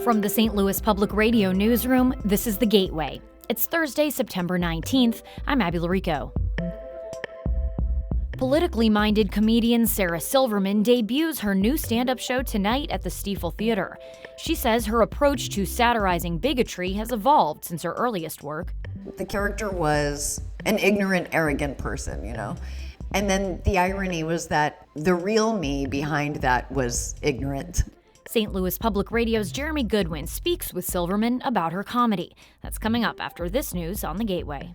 From the St. Louis Public Radio newsroom, this is The Gateway. It's Thursday, September 19th. I'm Abby Larico. Politically minded comedian Sarah Silverman debuts her new stand-up show tonight at the Stifel Theatre. She says her approach to satirizing bigotry has evolved since her earliest work. The character was an ignorant, arrogant person, And then the irony was that the real me behind that was ignorant. St. Louis Public Radio's Jeremy Goodwin speaks with Silverman about her comedy. That's coming up after this news on The Gateway.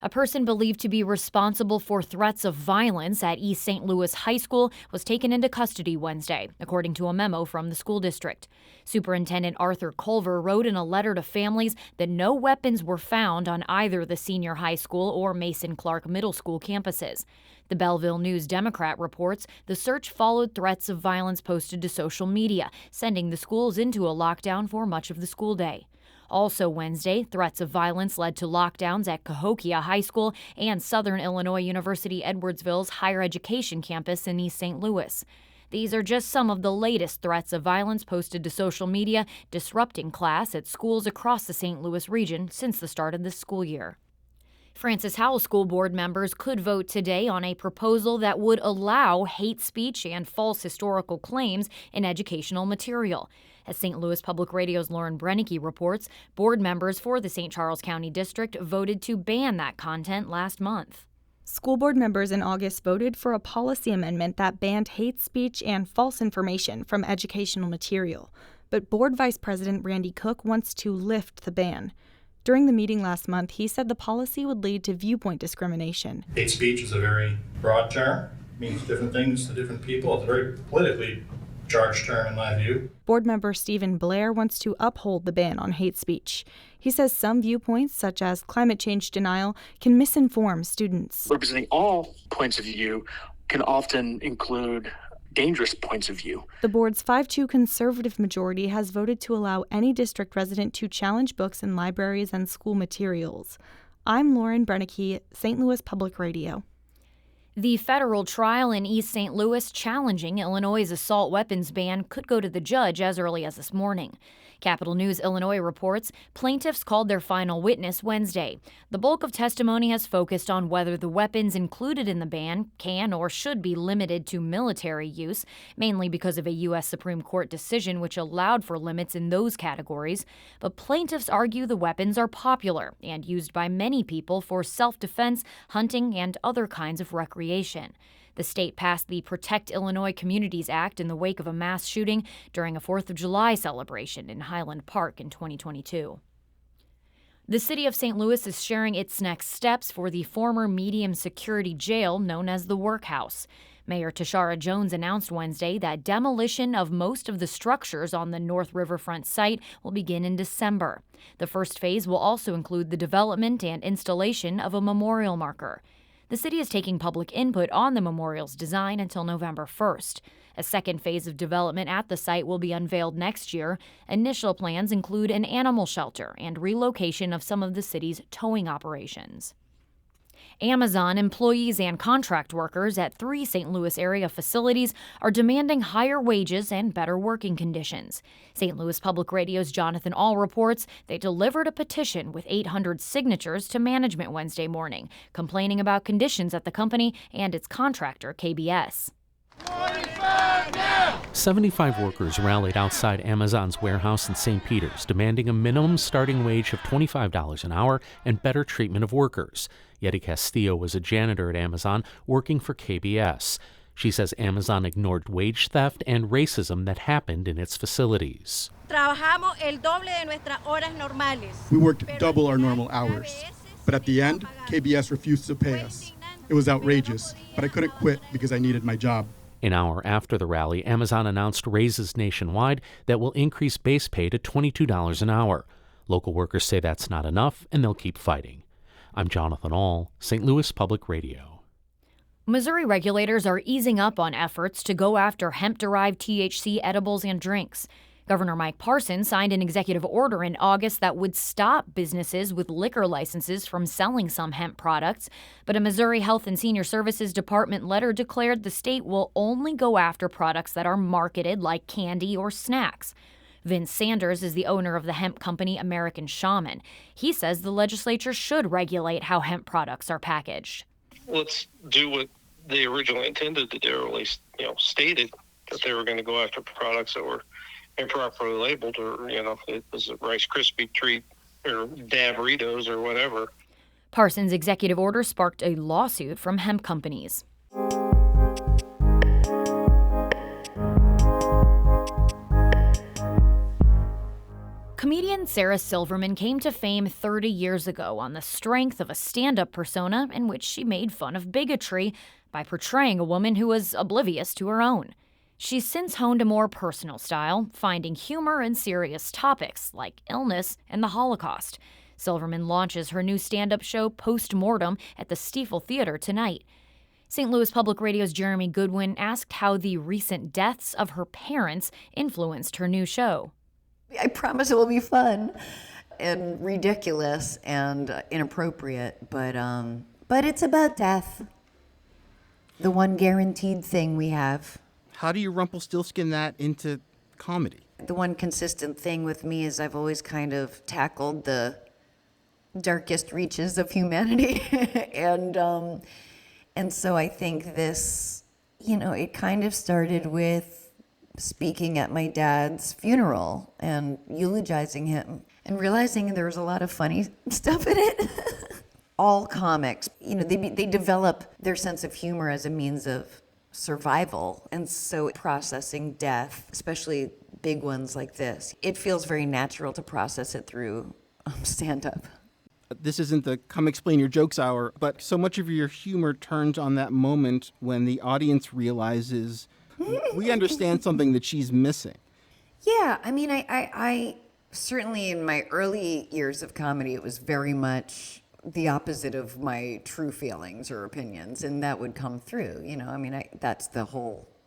A person believed to be responsible for threats of violence at East St. Louis High School was taken into custody Wednesday, according to a memo from the school district. Superintendent Arthur Culver wrote in a letter to families that no weapons were found on either the senior high school or Mason Clark Middle School campuses. The Belleville News-Democrat reports the search followed threats of violence posted to social media, sending the schools into a lockdown for much of the school day. Also Wednesday, threats of violence led to lockdowns at Cahokia High School and Southern Illinois University Edwardsville's higher education campus in East St. Louis. These are just some of the latest threats of violence posted to social media, disrupting class at schools across the St. Louis region since the start of this school year. Francis Howell School Board members could vote today on a proposal that would allow hate speech and false historical claims in educational material. As St. Louis Public Radio's Lauren Brennicke reports, board members for the St. Charles County District voted to ban that content last month. School board members in August voted for a policy amendment that banned hate speech and false information from educational material. But Board Vice President Randy Cook wants to lift the ban. During the meeting last month, he said the policy would lead to viewpoint discrimination. Hate speech is a very broad term, means different things to different people. It's a very politically charged term in my view. Board member Stephen Blair wants to uphold the ban on hate speech. He says some viewpoints, such as climate change denial, can misinform students. Representing all points of view can often include dangerous points of view. The board's 5-2 conservative majority has voted to allow any district resident to challenge books in libraries and school materials. I'm Lauren Brennicke, St. Louis Public Radio. The federal trial in East St. Louis challenging Illinois' assault weapons ban could go to the judge as early as this morning. Capital News Illinois reports plaintiffs called their final witness Wednesday. The bulk of testimony has focused on whether the weapons included in the ban can or should be limited to military use, mainly because of a U.S. Supreme Court decision which allowed for limits in those categories. But plaintiffs argue the weapons are popular and used by many people for self-defense, hunting, and other kinds of recreation. The state passed the Protect Illinois Communities Act in the wake of a mass shooting during a 4th of July celebration in Highland Park in 2022. The city of St. Louis is sharing its next steps for the former medium security jail known as the Workhouse. Mayor Tashara Jones announced Wednesday that demolition of most of the structures on the North Riverfront site will begin in December. The first phase will also include the development and installation of a memorial marker. The city is taking public input on the memorial's design until November 1st. A second phase of development at the site will be unveiled next year. Initial plans include an animal shelter and relocation of some of the city's towing operations. Amazon employees and contract workers at 3 St. Louis area facilities are demanding higher wages and better working conditions. St. Louis Public Radio's Jonathan All reports they delivered a petition with 800 signatures to management Wednesday morning, complaining about conditions at the company and its contractor, KBS. 75 workers rallied outside Amazon's warehouse in St. Peter's, demanding a minimum starting wage of $25 an hour and better treatment of workers. Yeti Castillo was a janitor at Amazon working for KBS. She says Amazon ignored wage theft and racism that happened in its facilities. We worked double our normal hours, but at the end, KBS refused to pay us. It was outrageous, but I couldn't quit because I needed my job. An hour after the rally, Amazon announced raises nationwide that will increase base pay to $22 an hour. Local workers say that's not enough, and they'll keep fighting. I'm Jonathan All, St. Louis Public Radio. Missouri regulators are easing up on efforts to go after hemp-derived THC edibles and drinks. Governor Mike Parson signed an executive order in August that would stop businesses with liquor licenses from selling some hemp products, but a Missouri Health and Senior Services Department letter declared the state will only go after products that are marketed like candy or snacks. Vince Sanders is the owner of the hemp company American Shaman. He says the legislature should regulate how hemp products are packaged. Let's do what they originally intended to do, or at least, stated that they were going to go after products that were improperly labeled, or, if it was a Rice Krispie treat or Dabritos or whatever. Parsons' executive order sparked a lawsuit from hemp companies. Comedian Sarah Silverman came to fame 30 years ago on the strength of a stand-up persona in which she made fun of bigotry by portraying a woman who was oblivious to her own. She's since honed a more personal style, finding humor in serious topics like illness and the Holocaust. Silverman launches her new stand-up show Post-Mortem at the Stifel Theatre tonight. St. Louis Public Radio's Jeremy Goodwin asked how the recent deaths of her parents influenced her new show. I promise it will be fun and ridiculous and inappropriate, but it's about death. The one guaranteed thing we have. How do you Rumpelstiltskin that into comedy? The one consistent thing with me is I've always kind of tackled the darkest reaches of humanity, and so I think this, it kind of started with speaking at my dad's funeral and eulogizing him and realizing there was a lot of funny stuff in it. All comics, they develop their sense of humor as a means of survival. And so processing death, especially big ones like this, it feels very natural to process it through stand-up. This isn't the come explain your jokes hour, but so much of your humor turns on that moment when the audience realizes we understand something that she's missing. Yeah, I certainly in my early years of comedy, it was very much the opposite of my true feelings or opinions, and that would come through.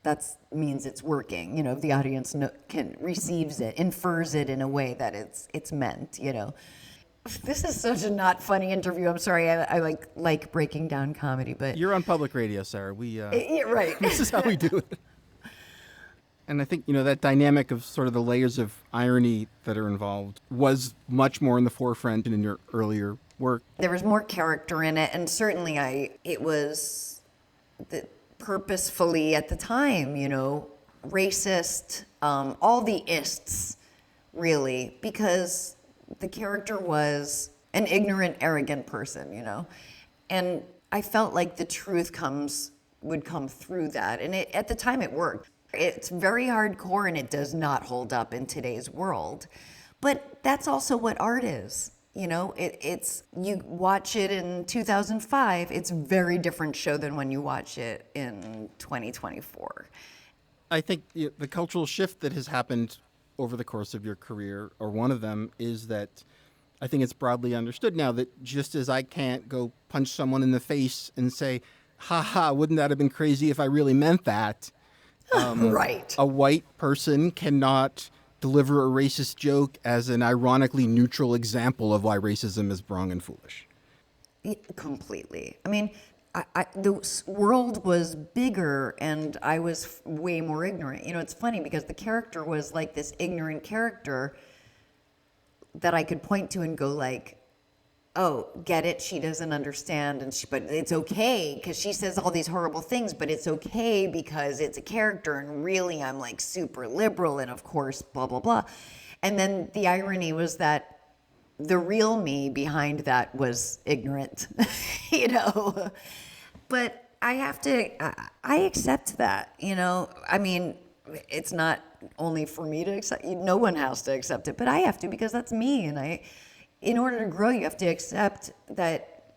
That means it's working. If the audience receives it, infers it in a way that it's meant. This is such a not funny interview. I'm sorry. I like breaking down comedy, but you're on public radio, Sarah. Yeah, right. This is how we do it. And I think, that dynamic of sort of the layers of irony that are involved was much more in the forefront in your earlier work. There was more character in it, and certainly it was purposefully at the time, racist, all the ists, really, because the character was an ignorant, arrogant person, and I felt like the truth would come through that, and at the time it worked. It's very hardcore and it does not hold up in today's world. But that's also what art is. It's you watch it in 2005, it's a very different show than when you watch it in 2024. I think the cultural shift that has happened over the course of your career, or one of them, is that I think it's broadly understood now that just as I can't go punch someone in the face and say, ha ha, wouldn't that have been crazy if I really meant that? Right. A white person cannot deliver a racist joke as an ironically neutral example of why racism is wrong and foolish. Completely. The world was bigger and I was way more ignorant. It's funny because the character was like this ignorant character that I could point to and go like, oh, get it? She doesn't understand, but it's okay because she says all these horrible things, but it's okay because it's a character, and really I'm like super liberal, and of course, blah, blah, blah. And then the irony was that the real me behind that was ignorant, But I accept that, it's not only for me to accept, no one has to accept it, but I have to because that's me, and in order to grow, you have to accept that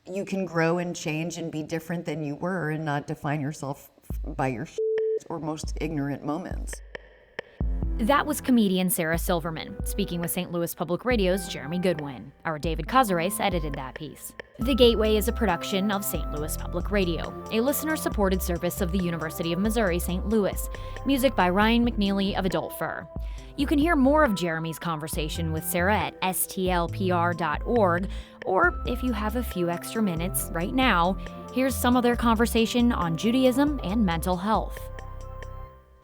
you can grow and change and be different than you were and not define yourself by your or most ignorant moments. That was comedian Sarah Silverman, speaking with St. Louis Public Radio's Jeremy Goodwin. Our David Cazares edited that piece. The Gateway is a production of St. Louis Public Radio, a listener-supported service of the University of Missouri St. Louis. Music by Ryan McNeely of Adult Fur. You can hear more of Jeremy's conversation with Sarah at stlpr.org, or if you have a few extra minutes right now, here's some of their conversation on Judaism and mental health.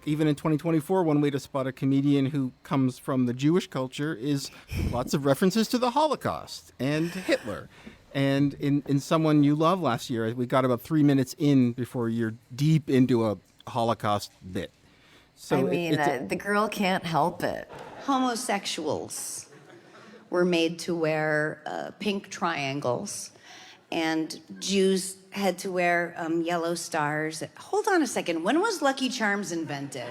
even in 2024, one way to spot a comedian who comes from the Jewish culture is lots of references to the Holocaust and Hitler. And in Someone You Love last year, we got about 3 minutes in before you're deep into a Holocaust bit. So the girl can't help it. Homosexuals were made to wear pink triangles, and Jews had to wear yellow stars. Hold on a second. When was Lucky Charms invented?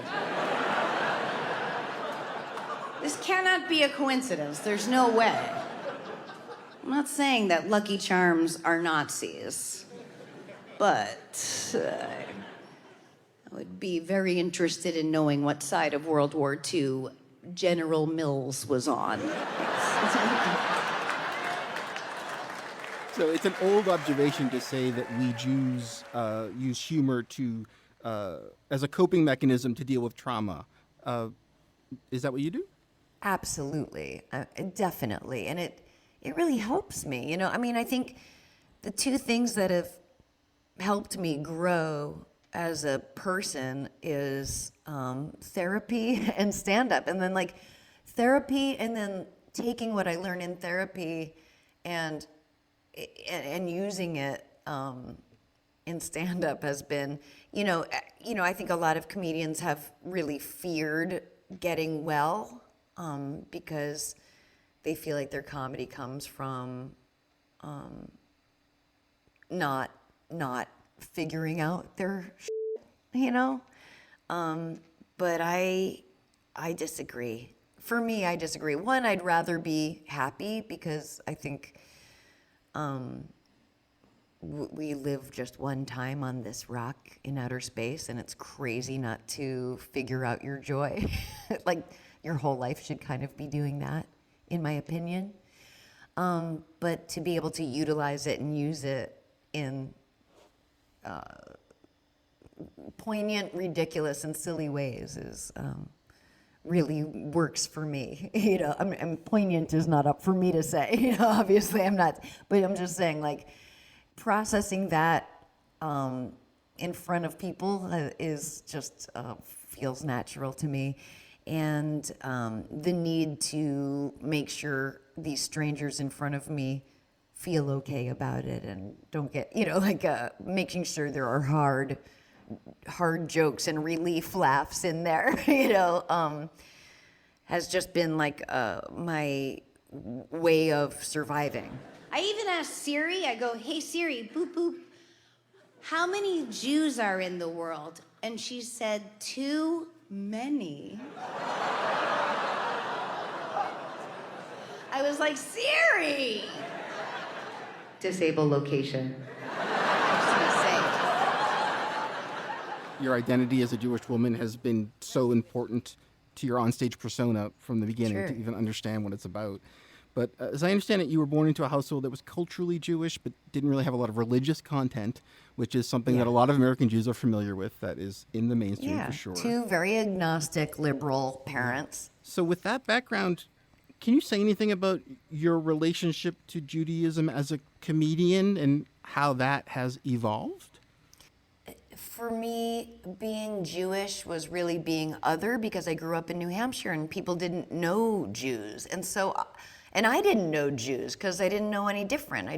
This cannot be a coincidence. There's no way. I'm not saying that Lucky Charms are Nazis, but I would be very interested in knowing what side of World War II General Mills was on. So it's an old observation to say that we Jews use humor to as a coping mechanism to deal with trauma. Is that what you do? Absolutely, definitely, and it really helps me. I think the two things that have helped me grow as a person is therapy and stand-up, and then therapy, and then taking what I learned in therapy and using it in stand-up has been, I think a lot of comedians have really feared getting well because they feel like their comedy comes from not figuring out their shit, but I disagree. For me, I disagree. One, I'd rather be happy because I think we live just one time on this rock in outer space, and it's crazy not to figure out your joy. Your whole life should kind of be doing that, in my opinion. But to be able to utilize it and use it in poignant, ridiculous, and silly ways is really works for me. Poignant is not up for me to say. Obviously I'm not, but I'm just saying, processing that in front of people is just feels natural to me, and the need to make sure these strangers in front of me feel okay about it and don't get, making sure there are hard jokes and relief laughs in there, has just been my way of surviving. I even asked Siri, I go, hey Siri, boop boop, how many Jews are in the world? And she said, too many. I was like, Siri! Disable location. Your identity as a Jewish woman has been so important to your onstage persona from the beginning. Sure. To even understand what it's about. But as I understand it, you were born into a household that was culturally Jewish, but didn't really have a lot of religious content, which is something that a lot of American Jews are familiar with. That is in the mainstream for sure. Two very agnostic, liberal parents. So with that background, can you say anything about your relationship to Judaism as a comedian and how that has evolved? For me, being Jewish was really being other because I grew up in New Hampshire and people didn't know Jews. And I didn't know Jews because I didn't know any different.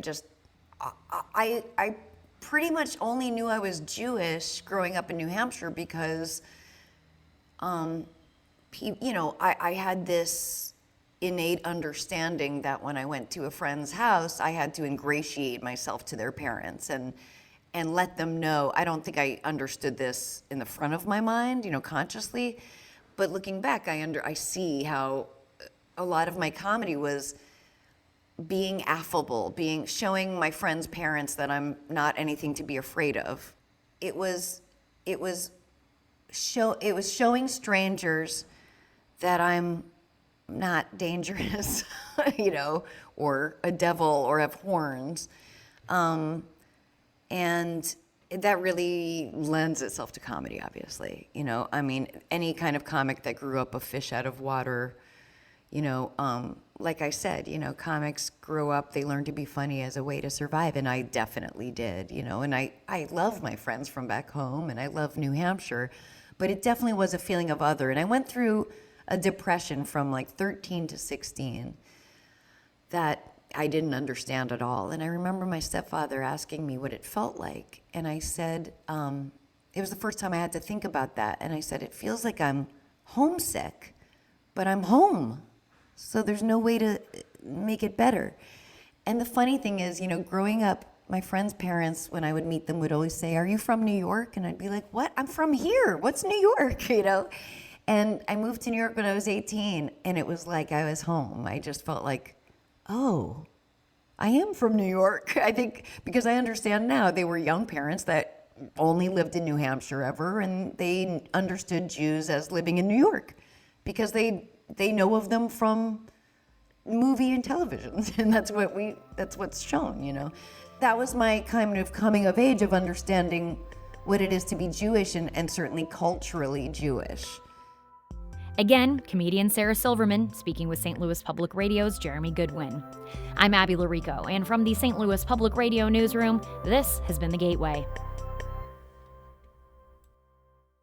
I pretty much only knew I was Jewish growing up in New Hampshire because, I had this innate understanding that when I went to a friend's house, I had to ingratiate myself to their parents and let them know. I don't think I understood this in the front of my mind, consciously, but looking back, I see how a lot of my comedy was being affable, showing my friends' parents that I'm not anything to be afraid of. It was showing strangers that I'm not dangerous, or a devil or have horns. And that really lends itself to comedy, obviously. Any kind of comic that grew up a fish out of water, like I said, comics grow up, they learn to be funny as a way to survive, and I definitely did, and I love my friends from back home, and I love New Hampshire, but it definitely was a feeling of other. And I went through a depression from like 13 to 16 that I didn't understand at all. And I remember my stepfather asking me what it felt like. And I said, it was the first time I had to think about that. And I said, it feels like I'm homesick, but I'm home. So there's no way to make it better. And the funny thing is, growing up, my friends' parents, when I would meet them, would always say, "Are you from New York?" And I'd be like, "What? I'm from here. What's New York?" And I moved to New York when I was 18, and it was like I was home. I just felt like, oh, I am from New York. I think because I understand now they were young parents that only lived in New Hampshire ever, and they understood Jews as living in New York because they know of them from movie and television, and that's what's shown. That was my kind of coming of age of understanding what it is to be Jewish and certainly culturally Jewish. Again, comedian Sarah Silverman speaking with St. Louis Public Radio's Jeremy Goodwin. I'm Abby Larico, and from the St. Louis Public Radio newsroom, this has been The Gateway.